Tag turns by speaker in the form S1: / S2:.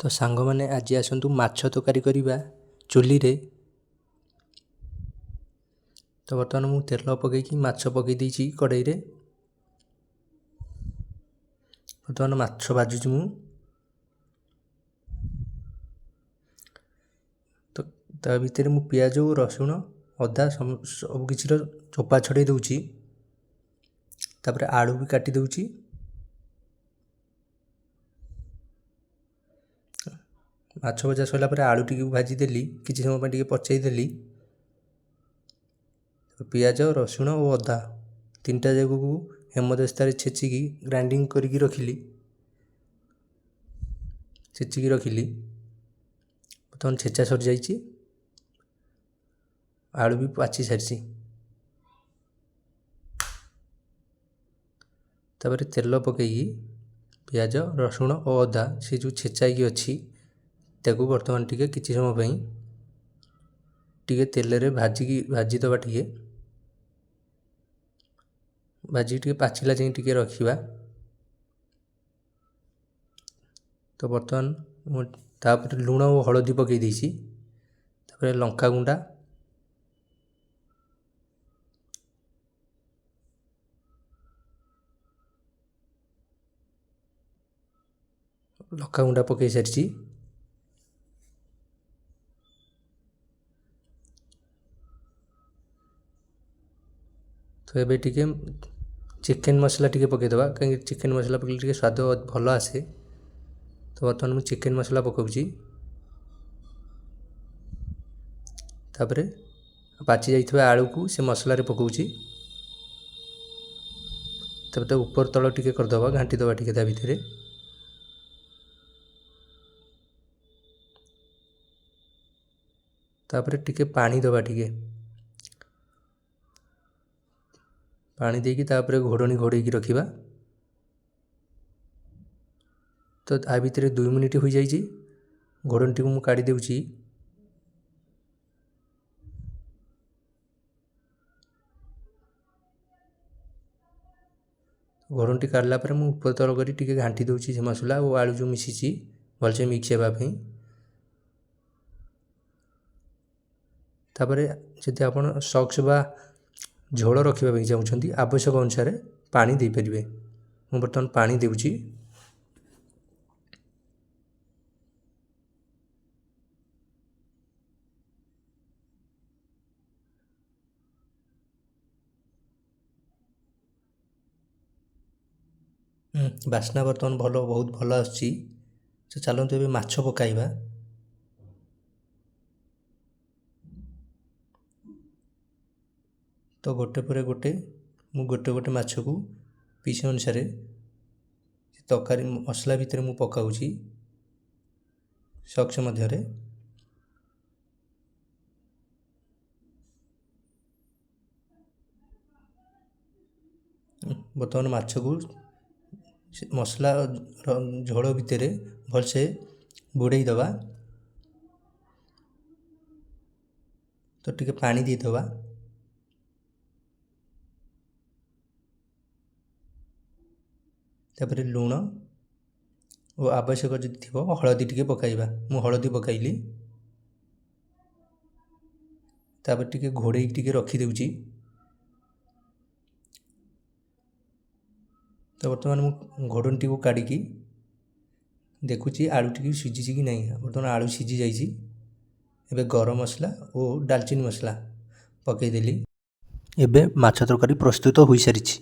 S1: ତ ସାଙ୍ଗମାନେ ଆଜି ଆସନ୍ତୁ ମାଛ ତରକାରୀ କରିବା ଚୁଲିରେ। ତ ବର୍ତ୍ତମାନ ମୁଁ ତେଲ ପକାଇକି ମାଛ ପକାଇ ଦେଇଛି କଡ଼େଇରେ। ବର୍ତ୍ତମାନ ମାଛ ଭାଜୁଛି ମୁଁ। ତ ତା ଭିତରେ ମୁଁ ପିଆଜ ଓ ରସୁଣ ଅଦା ସବୁ କିଛିର ଚୋପା ଛଡ଼େଇ ଦେଉଛି। ତାପରେ ଆଳୁ ବି କାଟି ଦେଉଛି। ମାଛ ଭଜା ସରିଲା ପରେ ଆଳୁ ଟିକେ ଭାଜିଦେଲି, କିଛି ସମୟ ପାଇଁ ଟିକେ ପଚେଇ ଦେଲି। ପିଆଜ ରସୁଣ ଓ ଅଦା ତିନିଟା ଯାକକୁ ହେମଦସ୍ତାରେ ଛେଚିକି ଗ୍ରାଇଣ୍ଡିଙ୍ଗ କରିକି ରଖିଲି। ବର୍ତ୍ତମାନ ଛେଚା ସରିଯାଇଛି, ଆଳୁ ବି ପାଚି ସାରିଛି। ତାପରେ ତେଲ ପକାଇକି ପିଆଜ ରସୁଣ ଓ ଅଦା ସେ ଯେଉଁ ଛେଚା ହେଇକି ଅଛି ତାକୁ ବର୍ତ୍ତମାନ ଟିକେ କିଛି ସମୟ ପାଇଁ ଟିକେ ତେଲରେ ଭାଜିଦେବା। ଭାଜିକି ଟିକେ ପାଚିଲା ଯାଏଁ ଟିକେ ରଖିବା। ତ ବର୍ତ୍ତମାନ ମୁଁ ତାପରେ ଲୁଣ ଓ ହଳଦୀ ପକାଇ ଦେଇଛି। ତାପରେ ଲଙ୍କାଗୁଣ୍ଡା, ପକାଇ ସାରିଛି। ତ ଏବେ ଟିକେ ଚିକେନ୍ ମସଲା ଟିକେ ପକାଇଦେବା, କାହିଁକି ଚିକେନ୍ ମସଲା ପକାଇଲେ ଟିକେ ସ୍ୱାଦ ଭଲ ଆସେ। ତ ବର୍ତ୍ତମାନ ମୁଁ ଚିକେନ୍ ମସଲା ପକାଉଛି। ତାପରେ ପାଚି ଯାଇଥିବା ଆଳୁକୁ ସେ ମସଲାରେ ପକାଉଛି। ତାପରେ ତାକୁ ଉପର ତଳ ଟିକେ କରିଦେବା, ଘାଣ୍ଟି ଦେବା ଟିକେ ତା ଭିତରେ। ତାପରେ ଟିକେ ପାଣି ଦେବା, ପାଣି ଦେଇକି ତାପରେ ଘୋଡ଼େଇକି ରଖିବା। ତ ତା ଭିତରେ 2 ମିନିଟ୍ ହୋଇଯାଇଛି। ଘୋଡ଼ଣୀଟିକୁ ମୁଁ କାଢ଼ି ଦେଉଛି। ଘୋଡ଼ଣୀଟି କାଢ଼ିଲା ପରେ ମୁଁ ଉପର ତଳ କରି ଟିକେ ଘାଣ୍ଟି ଦେଉଛି ସେ ମସଲା ଓ ଆଳୁ ଯେଉଁ ମିଶିଛି ଭଲସେ ମିକ୍ସ ହେବା ପାଇଁ। ତାପରେ ଯଦି ଆପଣ ସକ୍ସ ବା ଝୋଳ ରଖିବା ପାଇଁ ଚାହୁଁଛନ୍ତି ଆବଶ୍ୟକ ଅନୁସାରେ ପାଣି ଦେଇପାରିବେ। ମୁଁ ବର୍ତ୍ତମାନ ପାଣି ଦେଉଛି। ବାସ୍ନା ବର୍ତ୍ତମାନ ବହୁତ ଭଲ ଆସୁଛି। ତ ଚାଲନ୍ତୁ ଏବେ ମାଛ ପକାଇବା। ତ ଗୋଟେ ପରେ ଗୋଟେ ମୁଁ ଗୋଟେ ମାଛକୁ ପିସ୍ ଅନୁସାରେ ତରକାରୀ ମସଲା ଭିତରେ ମୁଁ ପକାଉଛି ସକ୍ସ ମଧ୍ୟରେ। ବର୍ତ୍ତମାନ ମାଛକୁ ମସଲା ଝୋଳ ଭିତରେ ଭଲସେ ବୁଡ଼େଇ ଦେବା। ତ ଟିକେ ପାଣି ଦେଇଦେବା। ତାପରେ ଲୁଣ ଓ ଆବଶ୍ୟକ ଯଦି ଥିବ ହଳଦୀ ଟିକେ ପକାଇବା। ମୁଁ ହଳଦୀ ପକାଇଲି। ତାପରେ ଟିକେ ଘୋଡ଼େଇକି ଟିକେ ରଖିଦେଉଛି। ତ ବର୍ତ୍ତମାନ ମୁଁ ଘୋଡ଼ଣୀଟିକୁ କାଢ଼ିକି ଦେଖୁଛି ଆଳୁ ଟିକେ ସିଝିଛି କି ନାହିଁ। ବର୍ତ୍ତମାନ ଆଳୁ ସିଝି ଯାଇଛି। ଏବେ ଗରମ ମସଲା ଓ ଡାଲଚିନି ମସଲା ପକାଇଦେଲି। ଏବେ ମାଛ ତରକାରୀ ପ୍ରସ୍ତୁତ ହୋଇସାରିଛି।